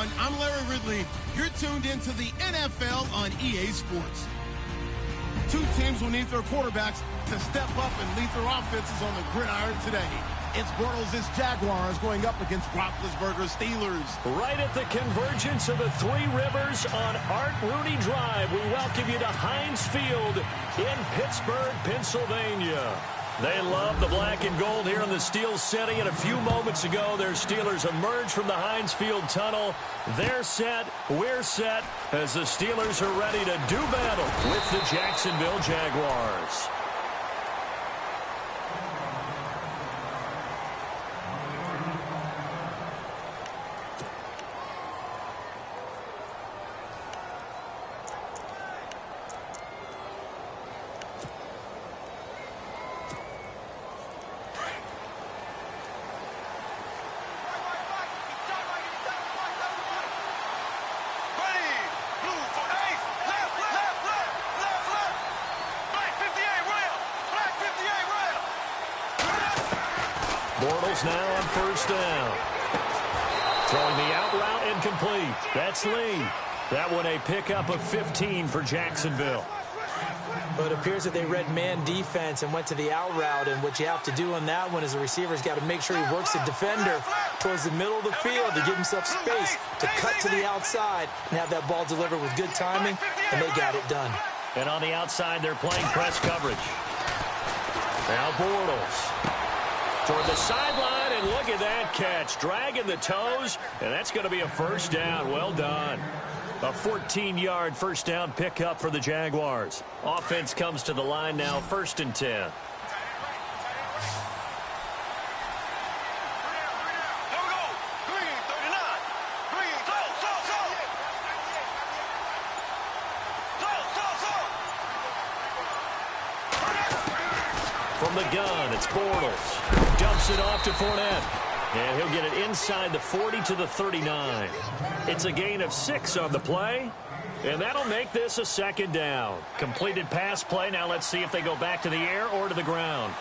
everyone. I'm Larry Ridley. You're tuned into the NFL on EA Sports. Two teams will need their quarterbacks to step up and lead their offenses on the gridiron today. It's Bortles' Jaguars going up against Roethlisberger's Steelers. Right at the convergence of the Three Rivers on Art Rooney Drive, we welcome you to Heinz Field in Pittsburgh, Pennsylvania. They love the black and gold here in the Steel City, and a few moments ago, their Steelers emerged from the Heinz Field tunnel. They're set, we're set, as the Steelers are ready to do battle with the Jacksonville Jaguars. Bortles now on first down. Throwing the out route incomplete. That's Lee. That one a pickup of 15 for Jacksonville. But it appears that they read man defense and went to the out route, and what you have to do on that one is the receiver's got to make sure he works the defender towards the middle of the field to give himself space to cut to the outside and have that ball delivered with good timing, and they got it done. And on the outside, they're playing press coverage. Now Bortles toward the sideline, and look at that catch. Dragging the toes, and that's going to be a first down. Well done. A 14-yard first down pickup for the Jaguars. Offense comes to the line now, 1st and 10. From the gun, it's Bortles. Dumps it off to Fournette. And he'll get it inside the 40 to the 39. It's a gain of 6 on the play. And that'll make this a 2nd down. Completed pass play. Now let's see if they go back to the air or to the ground.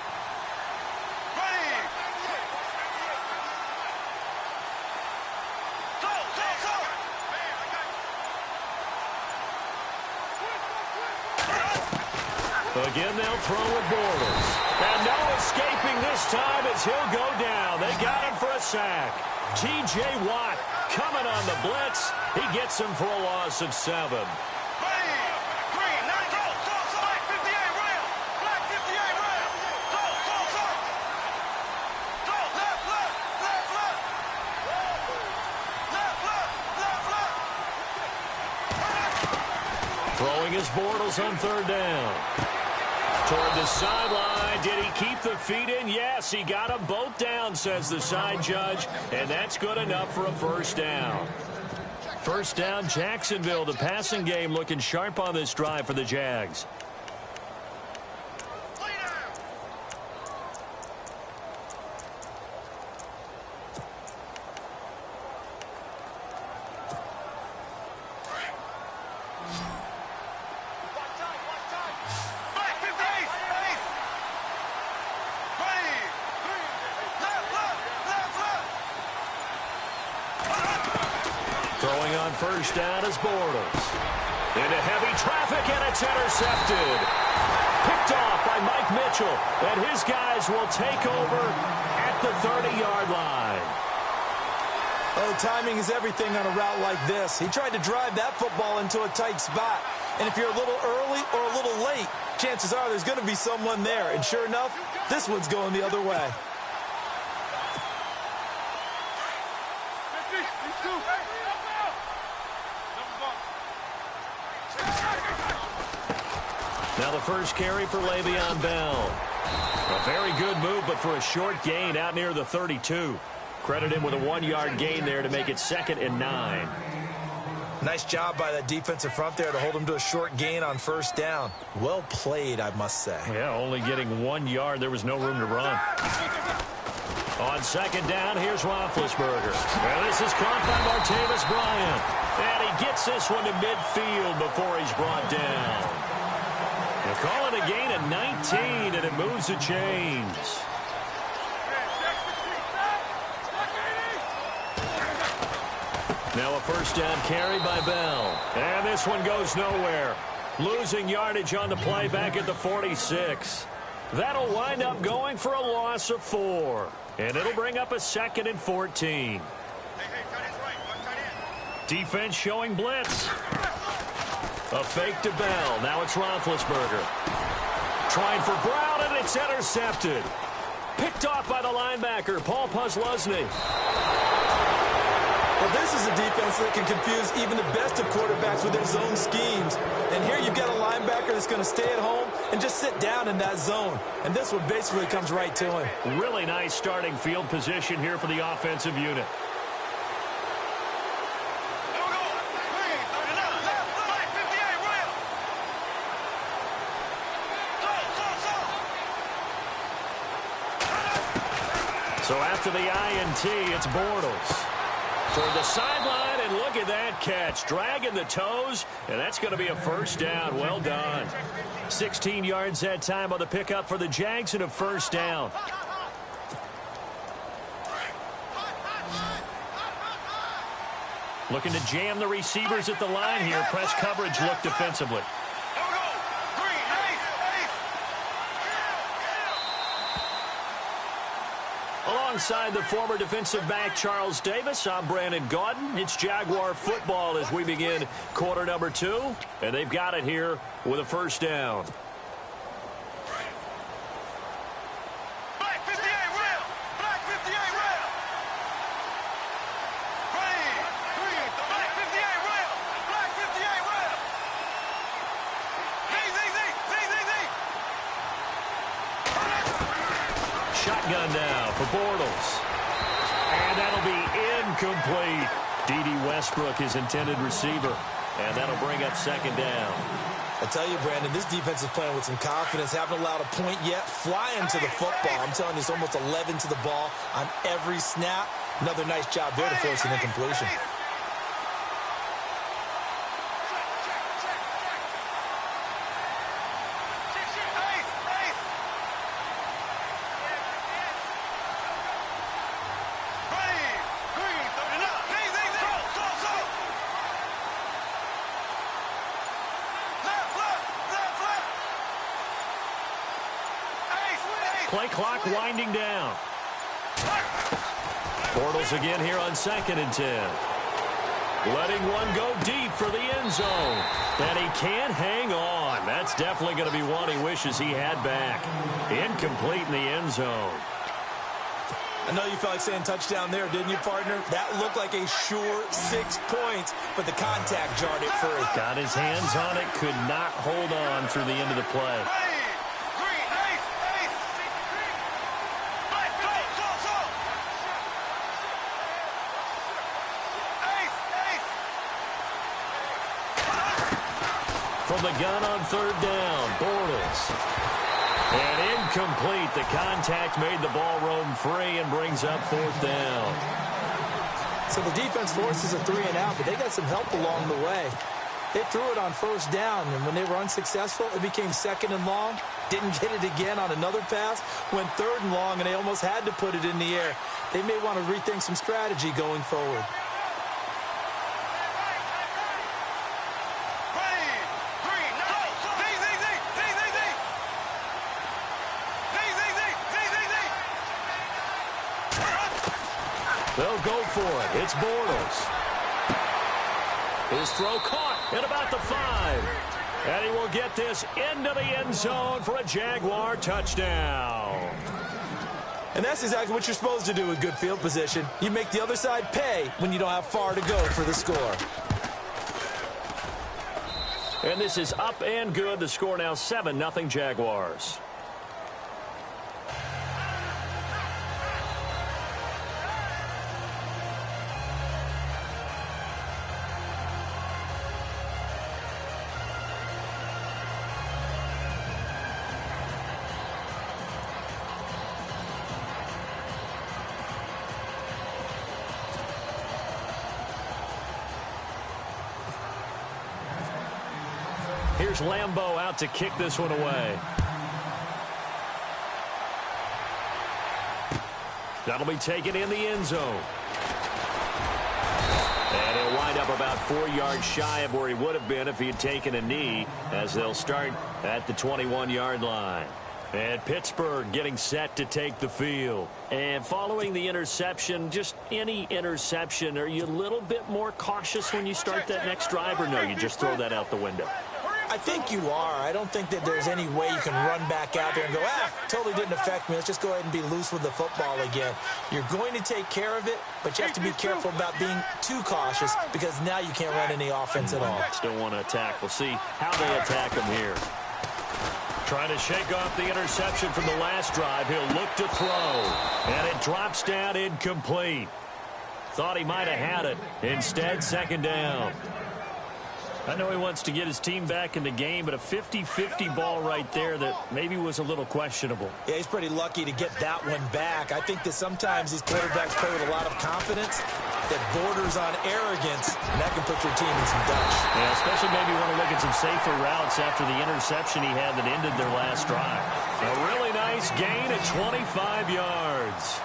Again, they'll throw with Bortles. And no escaping this time as he'll go down. They got him for a sack. T.J. Watt coming on the blitz. He gets him for a loss of 7. Throwing his Bortles on 3rd down. Toward the sideline. Did he keep the feet in? Yes, he got them both down, says the side judge. And that's good enough for a first down. First down, Jacksonville. The passing game looking sharp on this drive for the Jags. Throwing on first down is Bortles. Into heavy traffic, and it's intercepted. Picked off by Mike Mitchell, and his guys will take over at the 30-yard line. Oh, timing is everything on a route like this. He tried to drive that football into a tight spot. And if you're a little early or a little late, chances are there's going to be someone there. And sure enough, this one's going the other way. Now the first carry for Le'Veon Bell. A very good move, but for a short gain out near the 32. Credit him with a 1-yard gain there to make it 2nd and 9. Nice job by that defensive front there to hold him to a short gain on first down. Well played, I must say. Yeah, only getting 1 yard. There was no room to run. On 2nd down, here's Roethlisberger. And this is caught by Martavis Bryant. And he gets this one to midfield before he's brought down. They call it a gain of 19, and it moves the chains. Now a first down carry by Bell. And this one goes nowhere. Losing yardage on the play back at the 46. That'll wind up going for a loss of 4. And it'll bring up a 2nd and 14. Defense showing blitz. A fake to Bell. Now it's Roethlisberger. Trying for Brown, and it's intercepted. Picked off by the linebacker, Paul Posluszny. Well, this is a defense that can confuse even the best of quarterbacks with their zone schemes. And here you've got a linebacker that's going to stay at home and just sit down in that zone. And this one basically comes right to him. Really nice starting field position here for the offensive unit. So after the INT, it's Bortles. Toward the sideline, and look at that catch. Dragging the toes, and that's going to be a first down. Well done. 16 yards that time on the pickup for the Jags and a first down. Looking to jam the receivers at the line here. Press coverage look defensively. Alongside the former defensive back Charles Davis, I'm Brandon Gaudin. It's Jaguar football as we begin quarter number 2. And they've got it here with a first down. Shotgun now for Bortles. And that'll be incomplete. D.D. Westbrook, his intended receiver. And that'll bring up second down. I tell you, Brandon, this defense is playing with some confidence. Haven't allowed a point yet. Flying to the football. I'm telling you, it's almost 11 to the ball on every snap. Another nice job there to force an incompletion. Play clock winding down. Bortles again here on 2nd and 10. Letting one go deep for the end zone. And he can't hang on. That's definitely going to be one he wishes he had back. Incomplete in the end zone. I know you felt like saying touchdown there, didn't you, partner? That looked like a sure 6 points, but the contact jarred it free. Got his hands on it, could not hold on through the end of the play. From the gun on 3rd down, Bortles. And incomplete. The contact made the ball roam free and brings up 4th down. So the defense forces a 3 and out, but they got some help along the way. They threw it on 1st down, and when they were unsuccessful, it became 2nd and long. Didn't get it again on another pass. Went 3rd and long, and they almost had to put it in the air. They may want to rethink some strategy going forward. They'll go for it. It's Bortles. His throw caught at about the 5. And he will get this into the end zone for a Jaguar touchdown. And that's exactly what you're supposed to do with good field position. You make the other side pay when you don't have far to go for the score. And this is up and good. The score now 7-0 Jaguars. Here's Lambeau out to kick this one away. That'll be taken in the end zone. And he'll wind up about 4 yards shy of where he would have been if he had taken a knee, as they'll start at the 21-yard line. And Pittsburgh getting set to take the field. And following the interception, just any interception, are you a little bit more cautious when you start that next drive, or no, you just throw that out the window? I think you are. I don't think that there's any way you can run back out there and go, totally didn't affect me. Let's just go ahead and be loose with the football again. You're going to take care of it, but you have to be careful about being too cautious because now you can't run any offense at all. Still want to attack. We'll see how they attack him here. Trying to shake off the interception from the last drive. He'll look to throw, and it drops down incomplete. Thought he might have had it. Instead, second down. I know he wants to get his team back in the game, but a 50-50 ball right there that maybe was a little questionable. Yeah, he's pretty lucky to get that one back. I think that sometimes these quarterbacks play with a lot of confidence that borders on arrogance, and that can put your team in some dutch. Yeah, especially maybe want to look at some safer routes after the interception he had that ended their last drive. A really nice gain at 25 yards.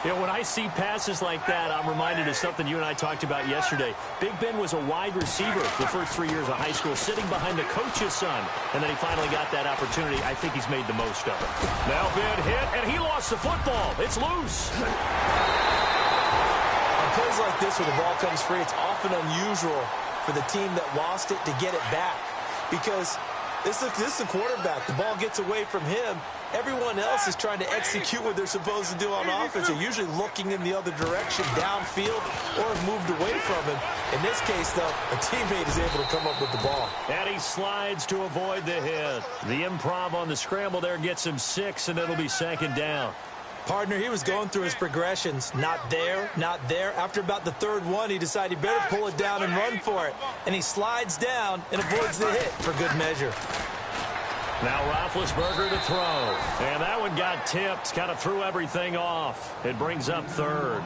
You know, when I see passes like that, I'm reminded of something you and I talked about yesterday. Big Ben was a wide receiver the first 3 years of high school, sitting behind the coach's son, and then he finally got that opportunity. I think he's made the most of it. Now Ben hit, and he lost the football. It's loose. On plays like this where the ball comes free, it's often unusual for the team that lost it to get it back because this is the quarterback. The ball gets away from him. Everyone else is trying to execute what they're supposed to do on offense. They're usually looking in the other direction, downfield, or have moved away from him. In this case, though, a teammate is able to come up with the ball. And he slides to avoid the hit. The improv on the scramble there gets him 6, and it'll be second down. Partner, he was going through his progressions. Not there, not there. After about the third one, he decided he better pull it down and run for it. And he slides down and avoids the hit for good measure. Now Roethlisberger to throw. And that one got tipped. Kind of threw everything off. It brings up third.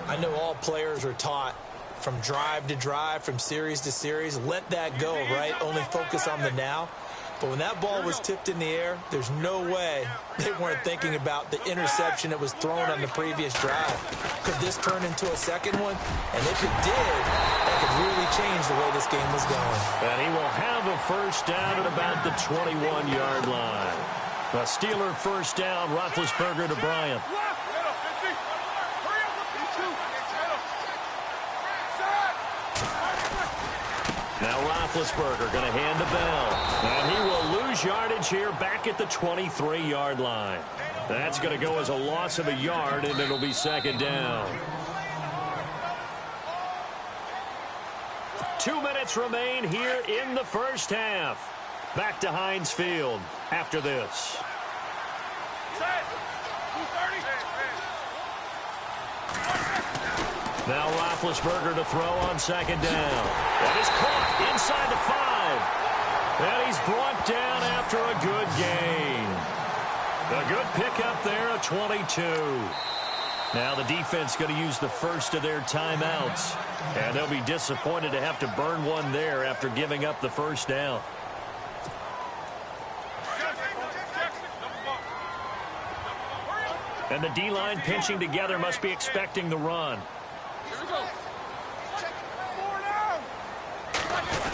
I know all players are taught from drive to drive, from series to series. Let that go, right? Only focus on the now. But when that ball was tipped in the air, there's no way they weren't thinking about the interception that was thrown on the previous drive. Could this turn into a second one? And if it did, that could really change the way this game was going. And he will have a first down at about the 21-yard line. A Steeler first down, Roethlisberger to Bryant. Now Roethlisberger going to hand to Bell. And he will lose yardage here back at the 23-yard line. That's going to go as a loss of a yard, and it'll be second down. 2 minutes remain here in the first half. Back to Heinz Field after this. Now Roethlisberger to throw on second down. That is caught inside the 5. And he's brought down after a good gain. A good pickup there, a 22. Now the defense going to use the first of their timeouts. And they'll be disappointed to have to burn one there after giving up the first down. And the D-line pinching together must be expecting the run.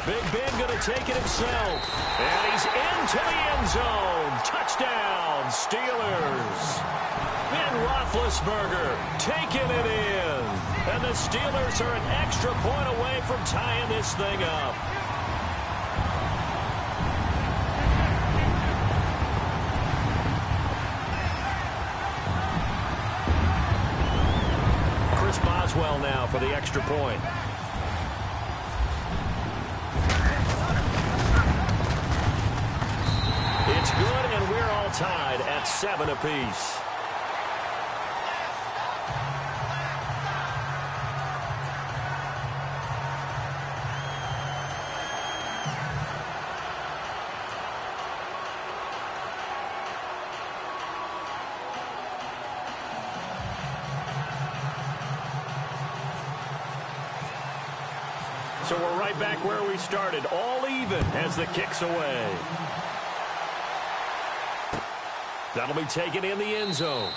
Big Ben going to take it himself. And he's into the end zone. Touchdown, Steelers. Ben Roethlisberger taking it in. And the Steelers are an extra point away from tying this thing up. Chris Boswell now for the extra point. It's good, and we're all tied at 7 apiece. So we're right back where we started, all even as the kick's away. That'll be taken in the end zone.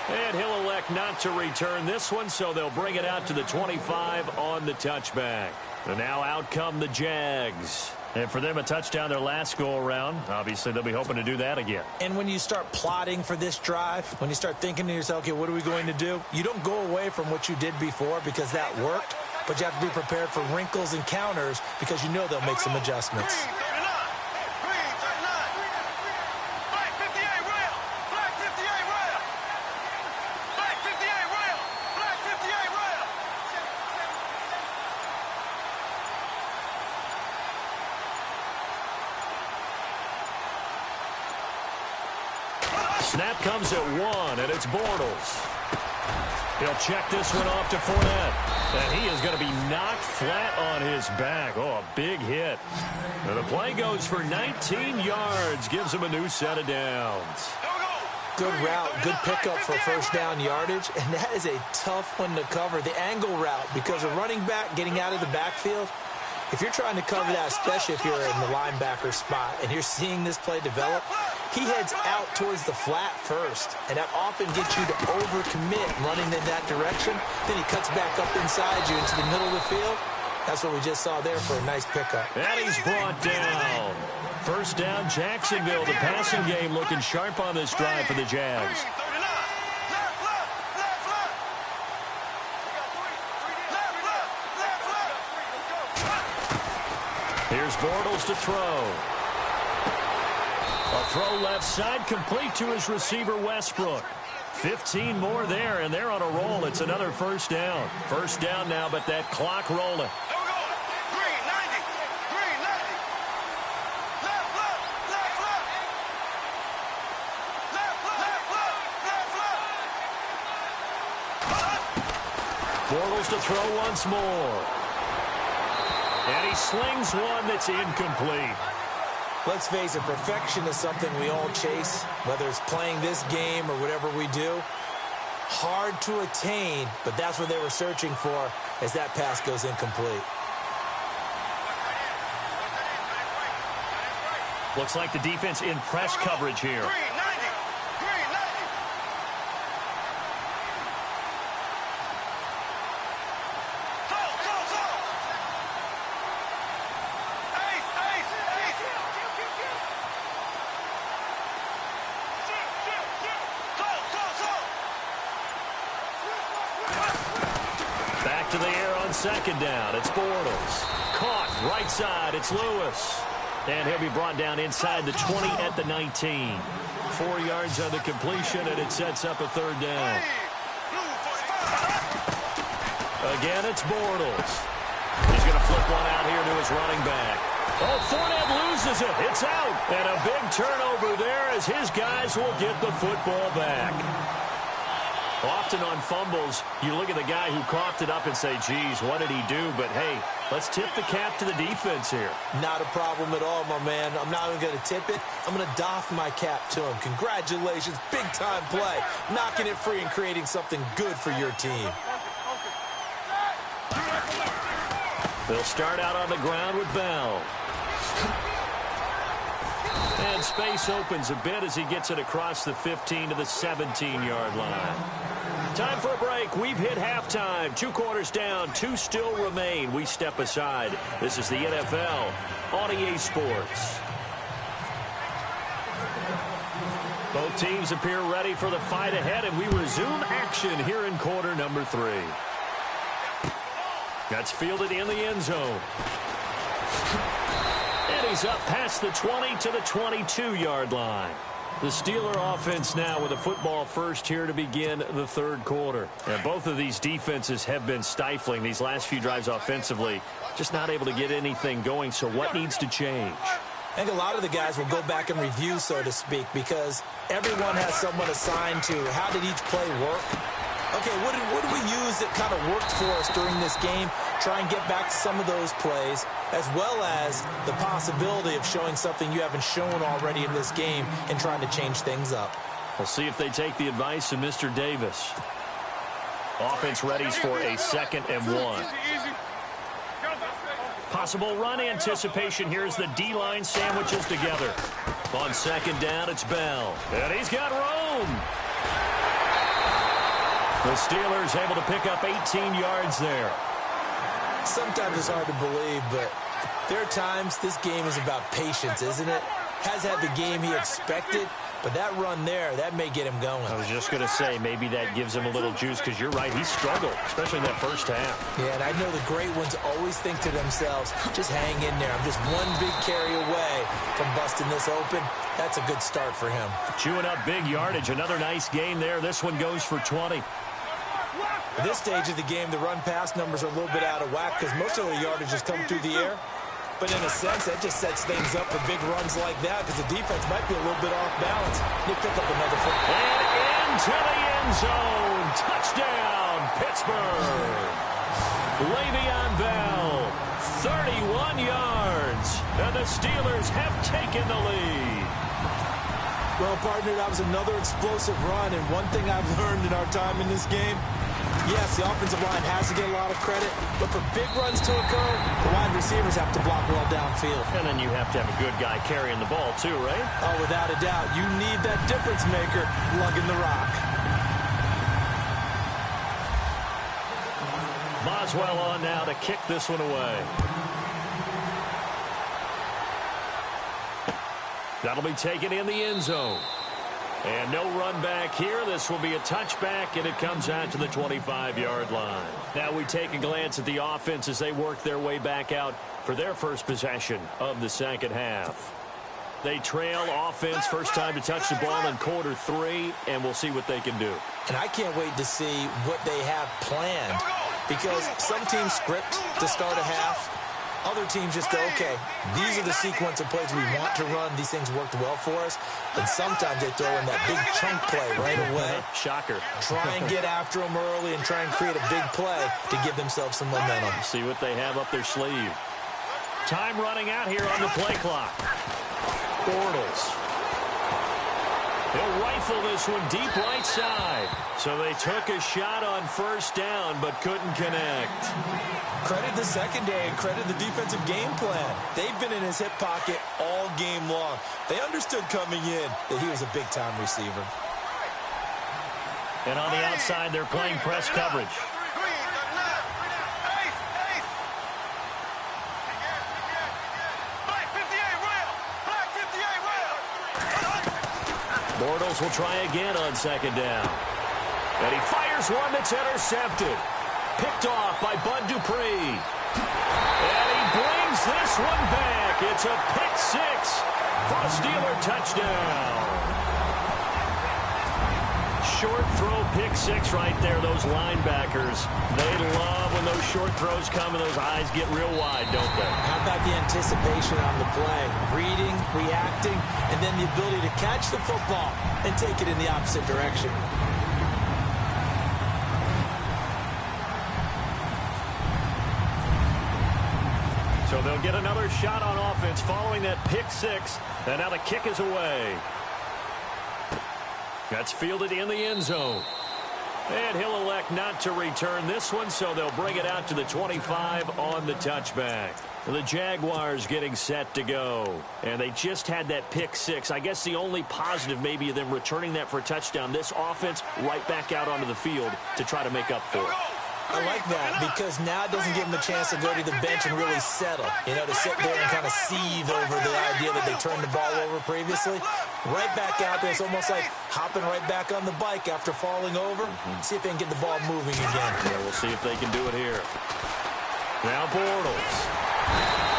And he'll elect not to return this one, so they'll bring it out to the 25 on the touchback. And now out come the Jags. And for them, a touchdown their last go-around. Obviously, they'll be hoping to do that again. And when you start plotting for this drive, when you start thinking to yourself, okay, what are we going to do? You don't go away from what you did before because that worked, but you have to be prepared for wrinkles and counters because you know they'll make some adjustments. Snap comes at 1, and it's Bortles. He'll check this one off to Fournette. And he is going to be knocked flat on his back. Oh, a big hit. And the play goes for 19 yards. Gives him a new set of downs. Good route, good pickup for first down yardage. And that is a tough one to cover, the angle route, because a running back getting out of the backfield, if you're trying to cover that, especially if you're in the linebacker spot and you're seeing this play develop, he heads out towards the flat first, and that often gets you to overcommit running in that direction. Then he cuts back up inside you into the middle of the field. That's what we just saw there for a nice pickup. And he's brought down. First down, Jacksonville. The passing game looking sharp on this drive for the Jags. Here's Bortles to throw. A throw left side, complete to his receiver, Westbrook. 15 more there, and they're on a roll. It's another first down. First down now, but that clock rolling. Bortles to throw once more. And he slings one that's incomplete. Let's face it, perfection is something we all chase, whether it's playing this game or whatever we do. Hard to attain, but that's what they were searching for as that pass goes incomplete. Looks like the defense in press coverage here. To the air on second down. It's Bortles. Caught right side. It's Lewis. And he'll be brought down inside the 20 at the 19. 4 yards on the completion, and it sets up a third down. Again, it's Bortles. He's going to flip one out here to his running back. Oh, Fournette loses it. It's out. And a big turnover there as his guys will get the football back. Often on fumbles, you look at the guy who coughed it up and say, geez, what did he do? But, hey, let's tip the cap to the defense here. Not a problem at all, my man. I'm not even going to tip it. I'm going to doff my cap to him. Congratulations. Big-time play. Knocking it free and creating something good for your team. They'll start out on the ground with Bell. And space opens a bit as he gets it across the 15 to the 17-yard line. Time for a break. We've hit halftime. 2 quarters down. 2 still remain. We step aside. This is the NFL on EA Sports. Both teams appear ready for the fight ahead, and we resume action here in quarter number 3. That's fielded in the end zone. And he's up past the 20 to the 22-yard line. The Steeler offense now with a football first here to begin the third quarter. And both of these defenses have been stifling these last few drives offensively. Just not able to get anything going, so what needs to change? I think a lot of the guys will go back and review, so to speak, because everyone has someone assigned to how did each play work. Okay, what did we use that kind of worked for us during this game? Try and get back to some of those plays, as well as the possibility of showing something you haven't shown already in this game and trying to change things up. We'll see if they take the advice of Mr. Davis. Offense readies for a 2nd and 1. Possible run anticipation here as the D-line sandwiches together. On 2nd down, it's Bell. And he's got room. The Steelers able to pick up 18 yards there. Sometimes it's hard to believe, but there are times this game is about patience, isn't it? Has had the game he expected, but that run there, that may get him going. I was just going to say, maybe that gives him a little juice, because you're right, he struggled, especially in that first half. Yeah, and I know the great ones always think to themselves, just hang in there. I'm just one big carry away from busting this open. That's a good start for him. Chewing up big yardage. Another nice gain there. This one goes for 20. At this stage of the game, the run-pass numbers are a little bit out of whack because most of the yardage has come through the air. But in a sense, that just sets things up for big runs like that because the defense might be a little bit off balance. They pick up another foot. And into the end zone. Touchdown, Pittsburgh. Le'Veon Bell, 31 yards. And the Steelers have taken the lead. Well, partner, that was another explosive run. And one thing I've learned in our time in this game, yes, the offensive line has to get a lot of credit, but for big runs to occur, the wide receivers have to block well downfield. And then you have to have a good guy carrying the ball too, right? Oh, without a doubt. You need that difference maker lugging the rock. Boswell on now to kick this one away. That'll be taken in the end zone. And no run back here. This will be a touchback, and it comes out to the 25-yard line. Now we take a glance at the offense as they work their way back out for their first possession of the second half. They trail offense, first time to touch the ball in quarter 3, and we'll see what they can do. And I can't wait to see what they have planned, because some teams script to start a half. Other teams just go, okay, these are the sequence of plays we want to run. These things worked well for us. And sometimes they throw in that big chunk play right away. Shocker. Try and get after them early and try and create a big play to give themselves some momentum. See what they have up their sleeve. Time running out here on the play clock. Bortles. He'll rifle this one deep right side. So they took a shot on first down, but couldn't connect. Credit the secondary and credit the defensive game plan. They've been in his hip pocket all game long. They understood coming in that he was a big-time receiver. And on the outside, they're playing press coverage. Bortles will try again on second down. And he fires one that's intercepted. Picked off by Bud Dupree. And he brings this one back. It's a pick 6 for a Steeler touchdown. Short throw pick 6 right there. Those linebackers, they love when those short throws come and those eyes get real wide, don't they? How about the anticipation on the play? Reading, reacting, and then the ability to catch the football and take it in the opposite direction. So they'll get another shot on offense following that pick 6. And now the kick is away. That's fielded in the end zone. And he'll elect not to return this one, so they'll bring it out to the 25 on the touchback. The Jaguars getting set to go. And they just had that pick 6. I guess the only positive maybe of them returning that for a touchdown. This offense right back out onto the field to try to make up for it. I like that because now it doesn't give them a chance to go to the bench and really settle. You know, to sit there and kind of seethe over the idea that they turned the ball over previously. Right back out there. It's almost like hopping right back on the bike after falling over. See if they can get the ball moving again. Yeah, we'll see if they can do it here. Now Bortles.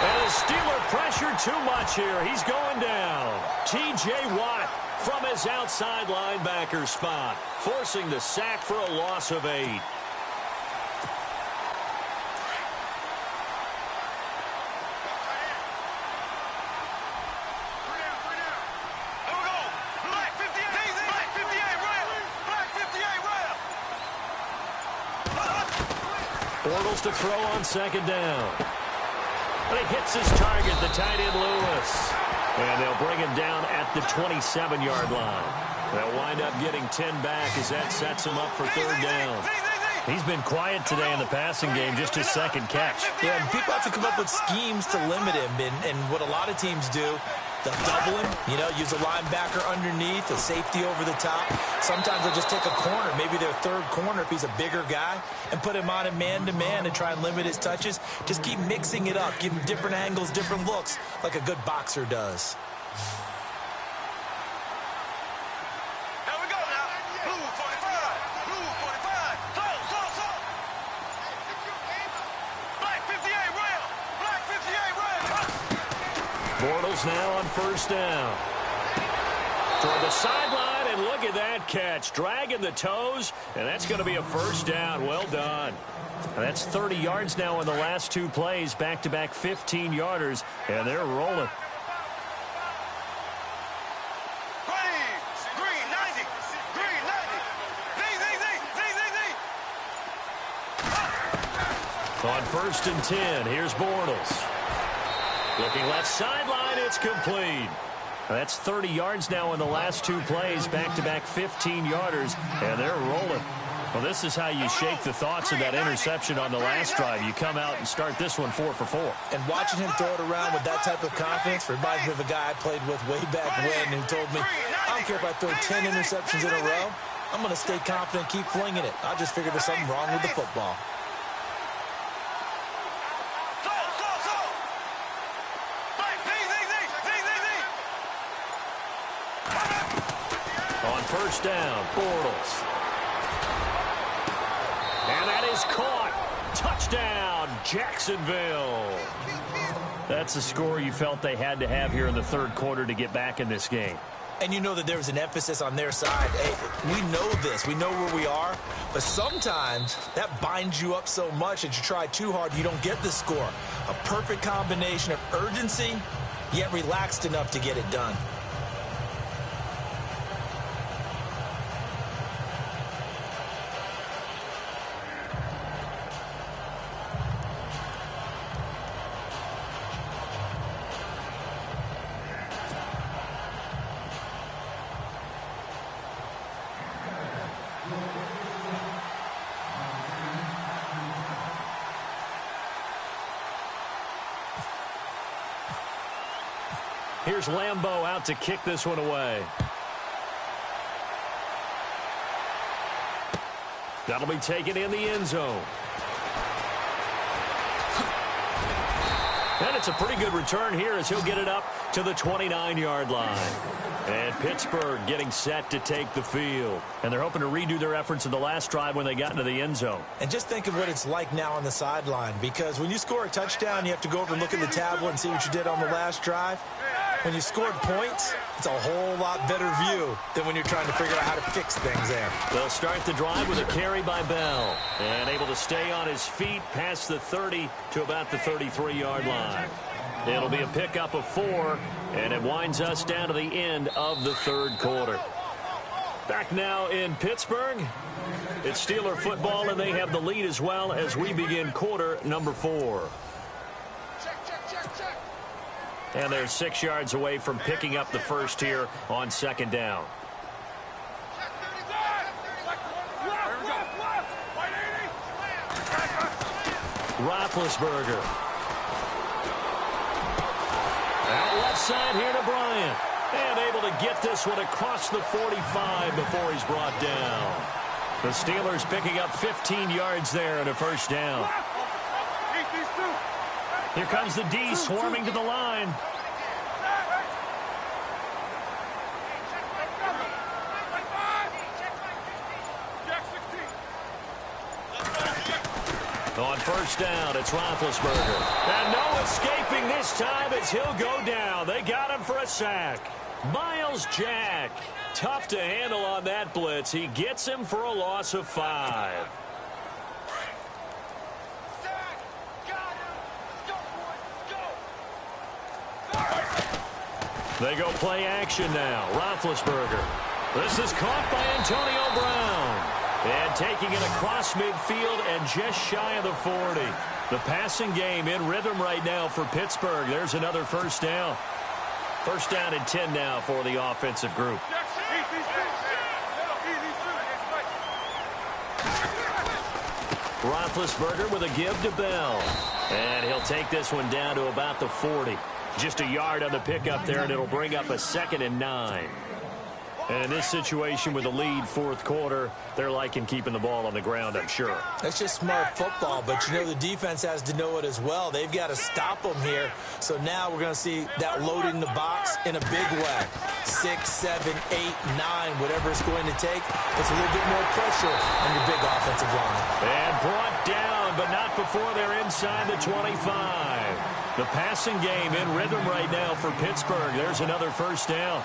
And the Steeler pressure too much here. He's going down. T.J. Watt from his outside linebacker spot, forcing the sack for a loss of 8. Bortles to throw on second down. But he hits his target, the tight end Lewis. And they'll bring him down at the 27-yard line. They'll wind up getting 10 back as that sets him up for third down. He's been quiet today in the passing game, just his second catch. Yeah, and people have to come up with schemes to limit him. And what a lot of teams do, they'll double him, you know, use a linebacker underneath, a safety over the top. Sometimes they'll just take a corner, maybe their third corner if he's a bigger guy, and put him on a man-to-man and try and limit his touches. Just keep mixing it up, give him different angles, different looks, like a good boxer does. Here we go now. Blue 45. Blue 45. Close. Black 58, rail. Black 58, rail. Bortles now on first down. Toward the sideline, and look at that catch. Dragging the toes, and that's going to be a first down. Well done. And that's 30 yards now in the last two plays. Back-to-back 15-yarders, and they're rolling. Green 90. Green 90. On first and 10, here's Bortles. Looking left sideline, it's complete. That's 30 yards now in the last two plays, back-to-back 15-yarders, and they're rolling. Well, this is how you shake the thoughts of that interception on the last drive. You come out and start this one 4 for 4. And watching him throw it around with that type of confidence reminds me of a guy I played with way back when who told me, I don't care if I throw 10 interceptions in a row, I'm going to stay confident, keep flinging it. I just figured there's something wrong with the football. First down, Bortles. And that is caught. Touchdown, Jacksonville. That's a score you felt they had to have here in the third quarter to get back in this game. And you know that there was an emphasis on their side. Hey, we know this. We know where we are. But sometimes that binds you up so much that you try too hard, you don't get the score. A perfect combination of urgency, yet relaxed enough to get it done. Here's Lambeau out to kick this one away. That'll be taken in the end zone. And it's a pretty good return here as he'll get it up to the 29-yard line. And Pittsburgh getting set to take the field. And they're hoping to redo their efforts in the last drive when they got into the end zone. And just think of what it's like now on the sideline, because when you score a touchdown, you have to go over and look at the tablet and see what you did on the last drive. When you scored points, it's a whole lot better view than when you're trying to figure out how to fix things there. They'll start the drive with a carry by Bell. And able to stay on his feet past the 30 to about the 33-yard line. It'll be a pickup of 4, and it winds us down to the end of the third quarter. Back now in Pittsburgh. It's Steeler football, and they have the lead as well as we begin quarter number 4. And they're 6 yards away from picking up the first here on second down. Roethlisberger. Out left side here to Bryant. And able to get this one across the 45 before he's brought down. The Steelers picking up 15 yards there and a first down. Here comes the D swarming to the line. On first down, it's Roethlisberger. And no escaping this time as he'll go down. They got him for a sack. Miles Jack. Tough to handle on that blitz. He gets him for a loss of 5. They go play action now. Roethlisberger. This is caught by Antonio Brown. And taking it across midfield and just shy of the 40. The passing game in rhythm right now for Pittsburgh. There's another first down. First down and 10 now for the offensive group. Roethlisberger with a give to Bell. And he'll take this one down to about the 40. Just a yard on the pickup there, and it'll bring up a 2nd and 9. And in this situation with the lead fourth quarter, they're liking keeping the ball on the ground, I'm sure. That's just smart football, but you know the defense has to know it as well. They've got to stop them here. So now we're going to see that loading the box in a big way. 6, 7, 8, 9, whatever it's going to take. Puts a little bit more pressure on your big offensive line. And brought down, but not before they're inside the 25. The passing game in rhythm right now for Pittsburgh. There's another first down.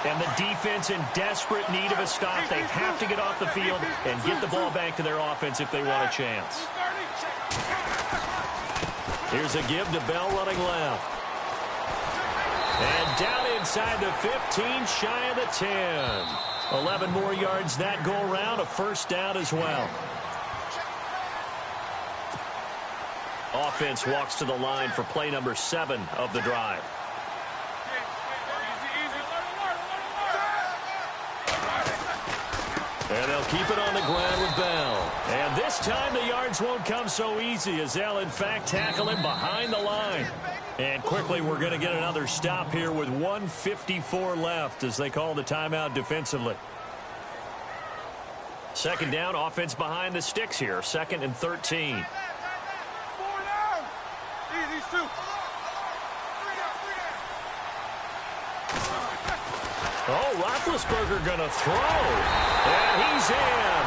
And the defense in desperate need of a stop. They have to get off the field and get the ball back to their offense if they want a chance. Here's a give to Bell running left. And down inside the 15, shy of the 10. 11 more yards that go around, a first down as well. Offense walks to the line for play number 7 of the drive. And they'll keep it on the ground with Bell. And this time the yards won't come so easy as they'll, in fact, tackle him behind the line. And quickly we're going to get another stop here with 1:54 left as they call the timeout defensively. Second down, offense behind the sticks here. 2nd and 13. Oh, Roethlisberger going to throw. And he's in.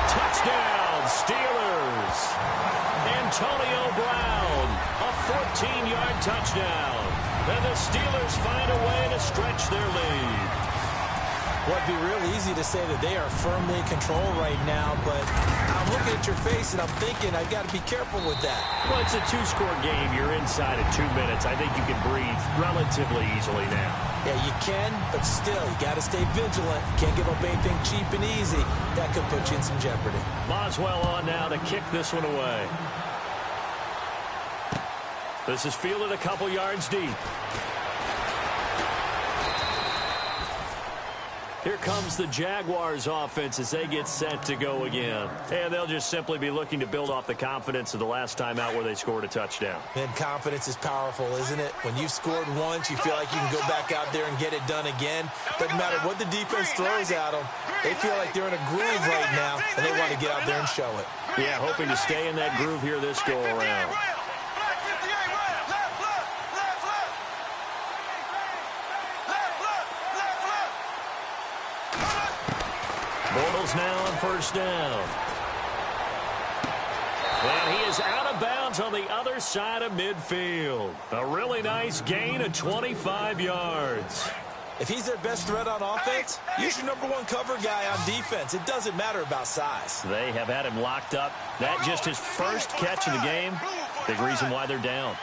Touchdown, Steelers. Antonio Brown, a 14-yard touchdown. And the Steelers find a way to stretch their lead. Well, it'd be real easy to say that they are firmly in control right now, but I'm looking at your face and I'm thinking I've got to be careful with that. Well, it's a 2-score game. You're inside at 2 minutes. I think you can breathe relatively easily now. Yeah, you can, but still, you got to stay vigilant. Can't give up anything cheap and easy. That could put you in some jeopardy. Boswell on now to kick this one away. This is fielded a couple yards deep. Here comes the Jaguars offense as they get set to go again. And they'll just simply be looking to build off the confidence of the last time out where they scored a touchdown. And confidence is powerful, isn't it? When you've scored once, you feel like you can go back out there and get it done again. Doesn't matter what the defense throws at them. They feel like they're in a groove right now, and they want to get out there and show it. Yeah, hoping to stay in that groove here this go around. Bortles now on first down. And he is out of bounds on the other side of midfield. A really nice gain of 25 yards. If he's their best threat on offense, use your #1 cover guy on defense. It doesn't matter about size. They have had him locked up. That just his first catch of the game. Big reason why they're down.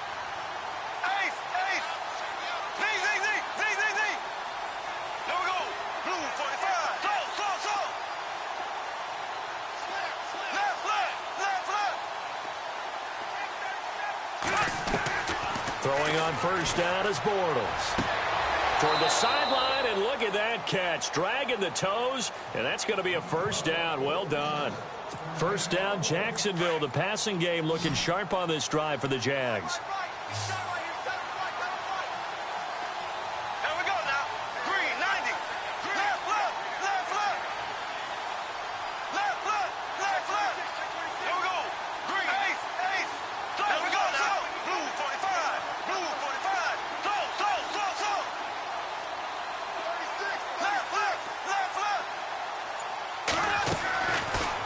Throwing on first down is Bortles. Toward the sideline, and look at that catch. Dragging the toes, and that's going to be a first down. Well done. First down, Jacksonville. The passing game looking sharp on this drive for the Jags.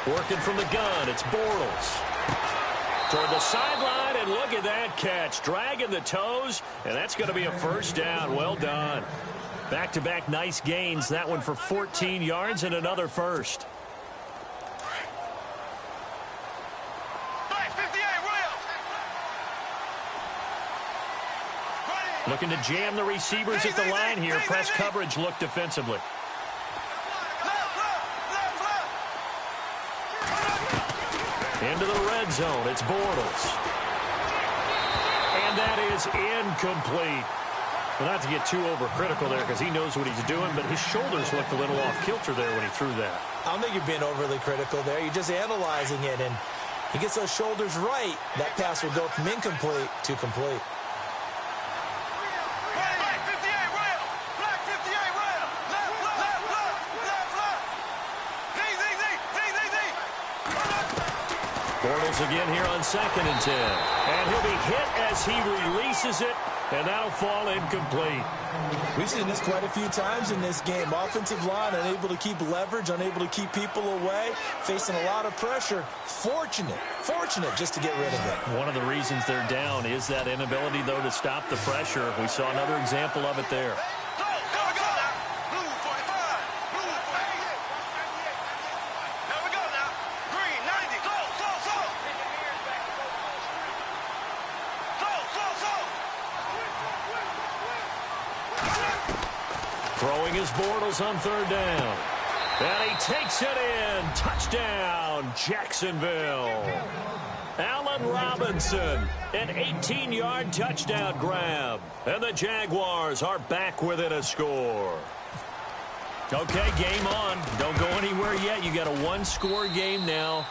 Working from the gun, it's Bortles. Toward the sideline, and look at that catch. Dragging the toes, and that's going to be a first down. Well done. Back-to-back nice gains. That one for 14 yards and another first. Looking to jam the receivers at the line here. Press coverage look defensively. Into the red zone, it's Bortles. And that is incomplete. Well, not to get too overcritical there because he knows what he's doing, but his shoulders looked a little off kilter there when he threw that. I don't think you're being overly critical there. You're just analyzing it, and he gets those shoulders right. That pass will go from incomplete to complete. Black 58 rail! Black 58 rail! Bortles again here on 2nd and 10. And he'll be hit as he releases it, and that'll fall incomplete. We've seen this quite a few times in this game. Offensive line unable to keep leverage, unable to keep people away, facing a lot of pressure. Fortunate just to get rid of it. One of the reasons they're down is that inability, though, to stop the pressure. We saw another example of it there. Throwing his Bortles on 3rd down. And he takes it in. Touchdown, Jacksonville. Allen Robinson, an 18-yard touchdown grab. And the Jaguars are back within a score. Okay, game on. Don't go anywhere yet. You got a one-score game now.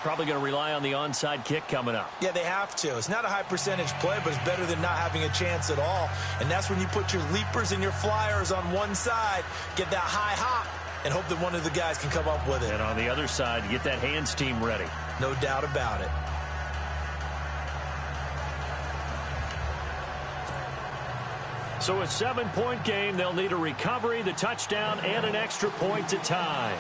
Probably going to rely on the onside kick coming up. Yeah, they have to. It's not a high-percentage play, but it's better than not having a chance at all. And that's when you put your leapers and your flyers on one side, get that high hop, and hope that one of the guys can come up with it. And on the other side, get that hands team ready. No doubt about it. So a 7-point game. They'll need a recovery, the touchdown, and an extra point to tie.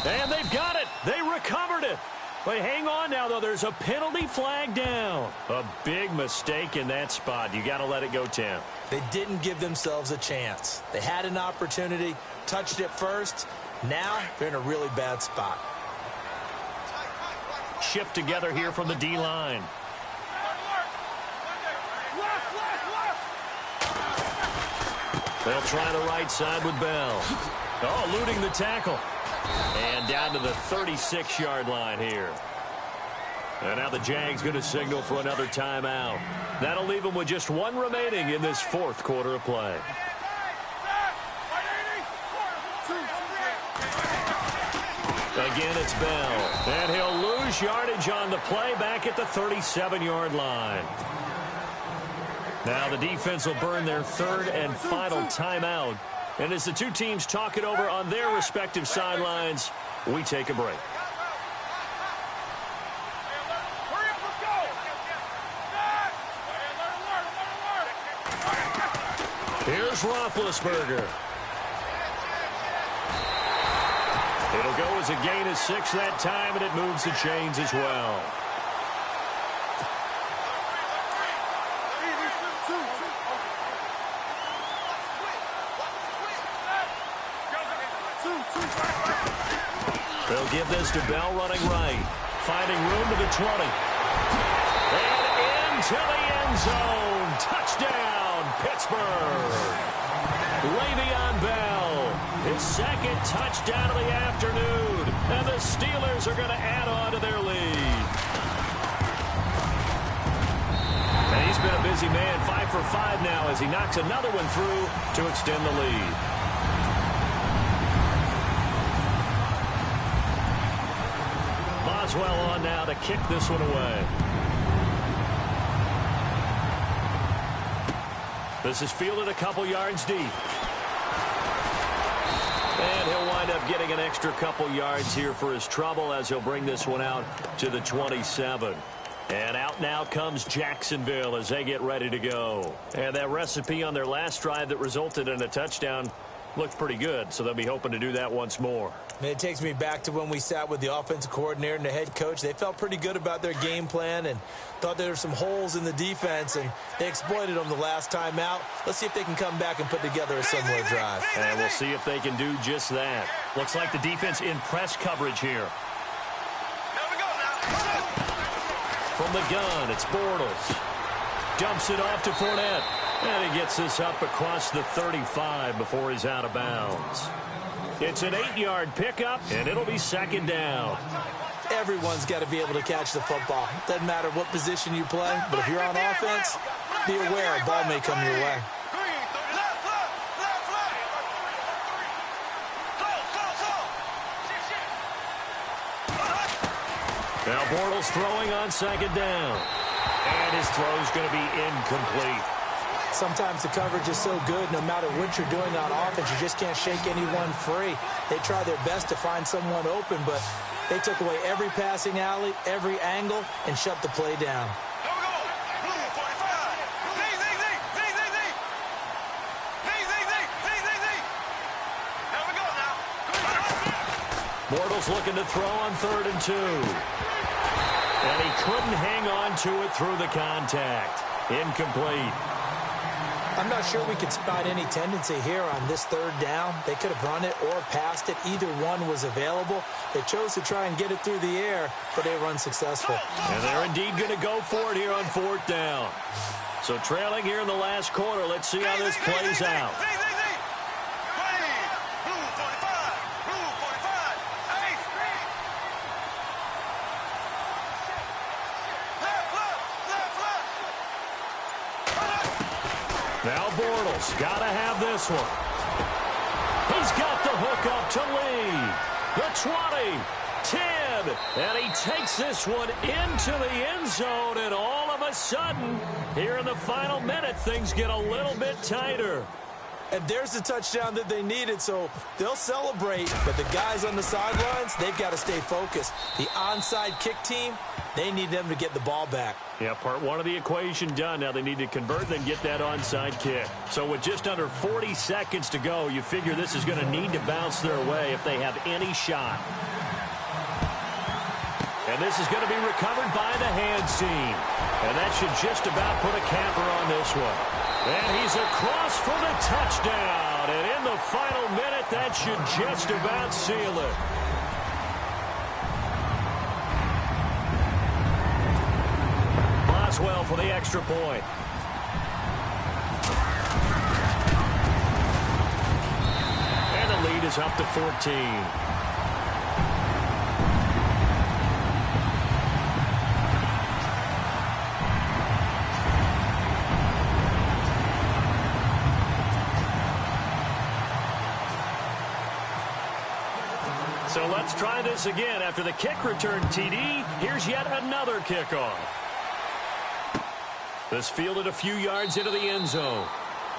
And they've got it. They recovered it. But hang on now, though. There's a penalty flag down. A big mistake in that spot. You got to let it go, Tim. They didn't give themselves a chance. They had an opportunity, touched it first. Now they're in a really bad spot. Shift together here from the D-line. They'll try the right side with Bell. Oh, eluding the tackle. And down to the 36-yard line here. And now the Jags going to signal for another timeout. That'll leave them with just one remaining in this 4th quarter of play. Again, it's Bell. And he'll lose yardage on the play back at the 37-yard line. Now the defense will burn their 3rd and final timeout. And as the two teams talk it over on their respective sidelines, we take a break. Here's Roethlisberger. It'll go as a gain of 6 that time, and it moves the chains as well. They'll give this to Bell running right. Finding room to the 20. And into the end zone. Touchdown, Pittsburgh. Le'Veon Bell, his 2nd touchdown of the afternoon. And the Steelers are going to add on to their lead. And he's been a busy man, 5 for 5 now as he knocks another one through to extend the lead. Boswell on now to kick this one away. This is fielded a couple yards deep. And he'll wind up getting an extra couple yards here for his trouble as he'll bring this one out to the 27. And out now comes Jacksonville as they get ready to go. And that recipe on their last drive that resulted in a touchdown looked pretty good, so they'll be hoping to do that once more. It takes me back to when we sat with the offensive coordinator and the head coach. They felt pretty good about their game plan and thought there were some holes in the defense, and they exploited them the last time out. Let's see if they can come back and put together a similar drive. And we'll see if they can do just that. Looks like the defense in press coverage here. From the gun, it's Bortles. Dumps it off to Fournette. And he gets this up across the 35 before he's out of bounds. It's an 8-yard pickup, and it'll be 2nd down. Everyone's got to be able to catch the football. Doesn't matter what position you play, but if you're on offense, be aware a ball may come your way. Now Bortles throwing on 2nd down. And his throw's going to be incomplete. Sometimes the coverage is so good, no matter what you're doing on offense, you just can't shake anyone free. They try their best to find someone open, but they took away every passing alley, every angle, and shut the play down. Here we go. Blue 45. Z. Here we go now. Bortles looking to throw on 3rd and 2. And he couldn't hang on to it through the contact. Incomplete. I'm not sure we could spot any tendency here on this 3rd down. They could have run it or passed it. Either one was available. They chose to try and get it through the air, but they were unsuccessful. And they're indeed going to go for it here on 4th down. So trailing here in the last quarter. Let's see how this plays out. Now Bortles got to have this one. He's got the hook up to lead. The 20, 10, and he takes this one into the end zone, and all of a sudden, here in the final minute, things get a little bit tighter. And there's the touchdown that they needed, so they'll celebrate. But the guys on the sidelines, they've got to stay focused. The onside kick team, they need them to get the ball back. Yeah, part one of the equation done. Now they need to convert, then get that onside kick. So with just under 40 seconds to go, you figure this is going to need to bounce their way if they have any shot. And this is going to be recovered by the hands team. And that should just about put a capper on this one. And he's across for the touchdown. And in the final minute, that should just about seal it. Boswell for the extra point. And the lead is up to 14. So let's try this again. After the kick return TD, here's yet another kickoff. This fielded a few yards into the end zone.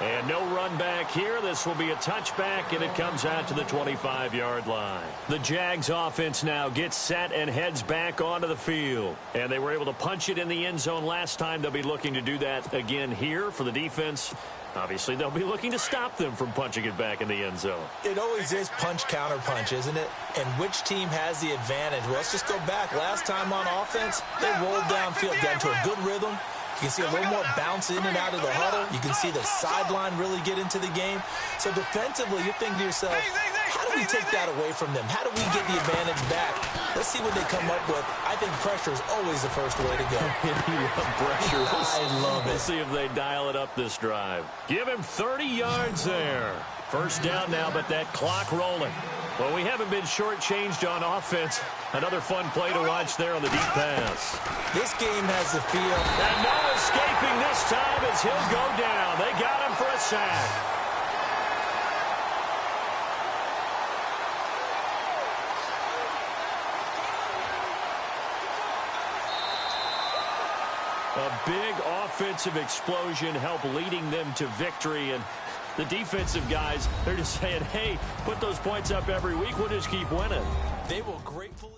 And no run back here. This will be a touchback, and it comes out to the 25-yard line. The Jags offense now gets set and heads back onto the field. And they were able to punch it in the end zone last time. They'll be looking to do that again here for the defense. Obviously, they'll be looking to stop them from punching it back in the end zone. It always is punch-counter-punch, isn't it? And which team has the advantage? Well, let's just go back. Last time on offense, they rolled downfield, got into a good rhythm. You can see a little more bounce in and out of the huddle. You can see the sideline really get into the game. So defensively, you're thinking to yourself, how do we take that away from them? How do we get the advantage back? Let's see what they come up with. I think pressure is always the first way to go. You love pressure. I love it. We'll see if they dial it up this drive. Give him 30 yards there. First down now, but that clock rolling. Well, we haven't been shortchanged on offense. Another fun play to watch there on the deep pass. This game has the feel. And no escaping this time as he'll go down. They got him for a sack. A big offensive explosion helped leading them to victory. And the defensive guys, they're just saying, hey, put those points up every week. We'll just keep winning. They will gratefully...